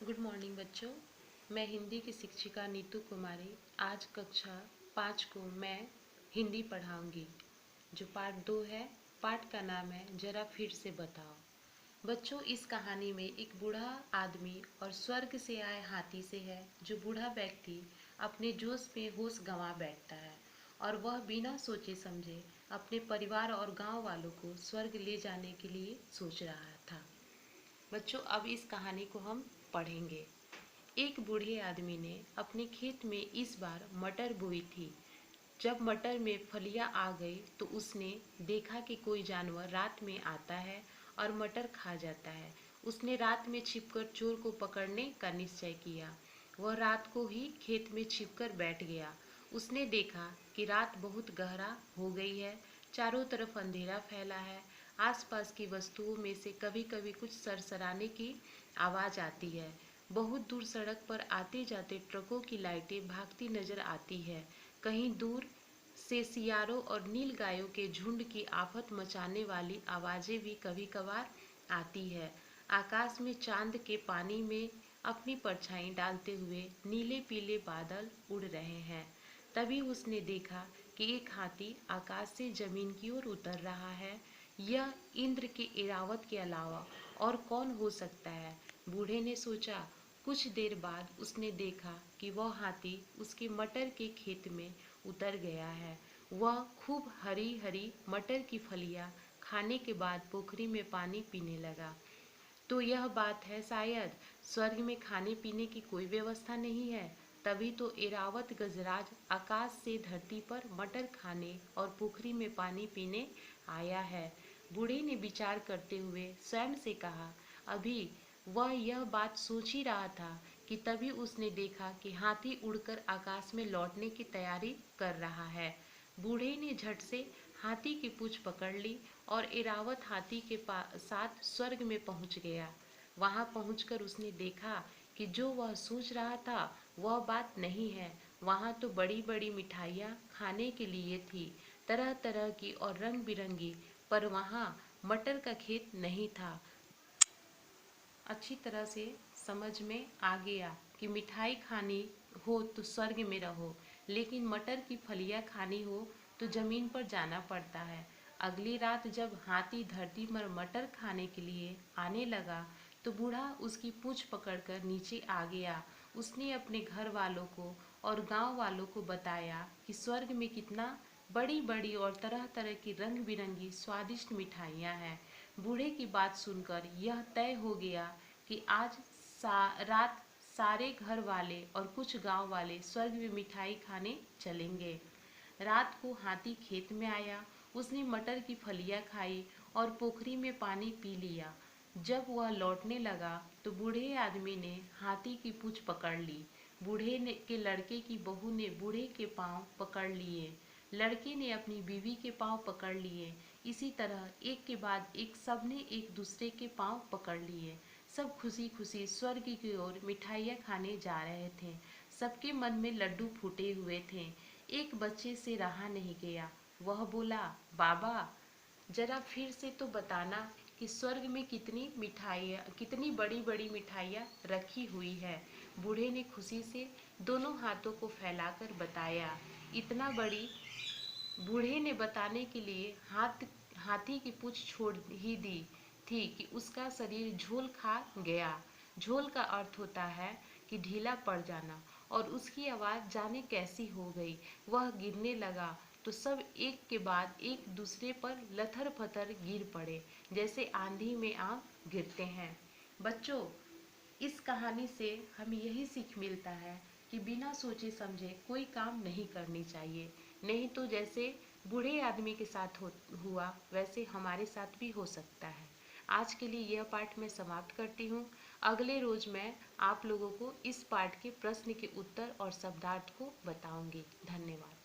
Good morning बच्चों। मैं हिंदी की शिक्षिका नीतू कुमारी। आज कक्षा 5 को मैं हिंदी पढ़ाऊंगी। जो पाठ 2 है, पाठ का नाम है जरा फिर से बताओ। बच्चों, इस कहानी में एक बूढ़ा आदमी और स्वर्ग से आए हाथी से है। जो बूढ़ा व्यक्ति अपने जोश में होश गंवा बैठता है और वह बिना सोचे समझे अपने परिवार और गांव वालों को स्वर्ग ले जाने के लिए सोच रहा था। बच्चों, अब इस कहानी को हम पढ़ेंगे। एक बूढ़े आदमी ने अपने खेत में इस बार मटर बोई थी। जब मटर में फलियां आ गई तो उसने देखा कि कोई जानवर रात में आता है और मटर खा जाता है। उसने रात में छिपकर चोर को पकड़ने का निश्चय किया। वह रात को ही खेत में छिपकर बैठ गया। उसने देखा कि रात बहुत गहरा हो गई है। चारों तरफ अंधेरा फैला है। आसपास की वस्तुओं में से कभी कभी कुछ सरसराने की आवाज़ आती है। बहुत दूर सड़क पर आते जाते ट्रकों की लाइटें भागती नजर आती है। कहीं दूर से सियारों और नीलगायों के झुंड की आफत मचाने वाली आवाज़ें भी कभी कभार आती है। आकाश में चांद के पानी में अपनी परछाई डालते हुए नीले पीले बादल उड़ रहे हैं। तभी उसने देखा कि एक हाथी आकाश से जमीन की ओर उतर रहा है। यह इंद्र के इरावत के अलावा और कौन हो सकता है? बूढ़े ने सोचा। कुछ देर बाद उसने देखा कि वह हाथी उसके मटर के खेत में उतर गया है। वह खूब हरी हरी मटर की फलियां खाने के बाद पोखरी में पानी पीने लगा। तो यह बात है, शायद स्वर्ग में खाने पीने की कोई व्यवस्था नहीं है। तभी तो एरावत गजराज आकाश से धरती पर मटर खाने और पोखरी में पानी पीने आया है। बूढ़े ने विचार करते हुए स्वयं से कहा। अभी वह यह बात सोच ही रहा था कि तभी उसने देखा कि हाथी उड़कर आकाश में लौटने की तैयारी कर रहा है। बूढ़े ने झट से हाथी की पूंछ पकड़ ली और एरावत हाथी के साथ स्वर्ग में पहुंच गया। वहां पहुंचकर उसने देखा कि जो वह सोच रहा था वह बात नहीं है। वहां तो बड़ी बड़ी मिठाइयाँ खाने के लिए थी, तरह तरह की और रंग बिरंगी, पर वहां मटर का खेत नहीं था। अच्छी तरह से समझ में आ गया कि मिठाई खानी हो तो स्वर्ग में रहो, लेकिन मटर की फलियां खानी हो तो जमीन पर जाना पड़ता है। अगली रात जब हाथी धरती पर मटर खाने के लिए आने लगा तो बूढ़ा उसकी पूंछ पकड़कर नीचे आ गया। उसने अपने घर वालों को और गांव वालों को बताया कि स्वर्ग में कितना बड़ी बड़ी और तरह तरह की रंग बिरंगी स्वादिष्ट मिठाइयाँ हैं। बूढ़े की बात सुनकर यह तय हो गया कि आज रात सारे घर वाले और कुछ गांव वाले स्वर्ग में मिठाई खाने चलेंगे। रात को हाथी खेत में आया। उसने मटर की फलियां खाई और पोखरी में पानी पी लिया। जब वह लौटने लगा तो बूढ़े आदमी ने हाथी की पूंछ पकड़ ली। बूढ़े ने के लड़के की बहू ने बूढ़े के पांव पकड़ लिए। लड़के ने अपनी बीवी के पांव पकड़ लिए। इसी तरह एक के बाद एक सबने एक दूसरे के पांव पकड़ लिए। सब खुशी खुशी स्वर्ग की ओर मिठाइयाँ खाने जा रहे थे। सबके मन में लड्डू फूटे हुए थे। एक बच्चे से रहा नहीं गया। वह बोला, बाबा जरा फिर से तो बताना कि स्वर्ग में कितनी मिठाइयाँ, कितनी बड़ी बड़ी मिठाइयाँ रखी हुई है। बूढ़े ने खुशी से दोनों हाथों को फैलाकर बताया। इतना बड़ी बूढ़े ने बताने के लिए हाथी की पूंछ छोड़ ही दी थी कि उसका शरीर झोल खा गया। झोल का अर्थ होता है कि ढीला पड़ जाना, और उसकी आवाज़ जाने कैसी हो गई। वह गिरने लगा तो सब एक के बाद एक दूसरे पर लथर पथर गिर पड़े, जैसे आंधी में आम गिरते हैं। बच्चों, इस कहानी से हमें यही सीख मिलता है कि बिना सोचे समझे कोई काम नहीं करनी चाहिए, नहीं तो जैसे बूढ़े आदमी के साथ हुआ वैसे हमारे साथ भी हो सकता है। आज के लिए यह पाठ मैं समाप्त करती हूँ। अगले रोज मैं आप लोगों को इस पाठ के प्रश्न के उत्तर और शब्दार्थ को बताऊंगी। धन्यवाद।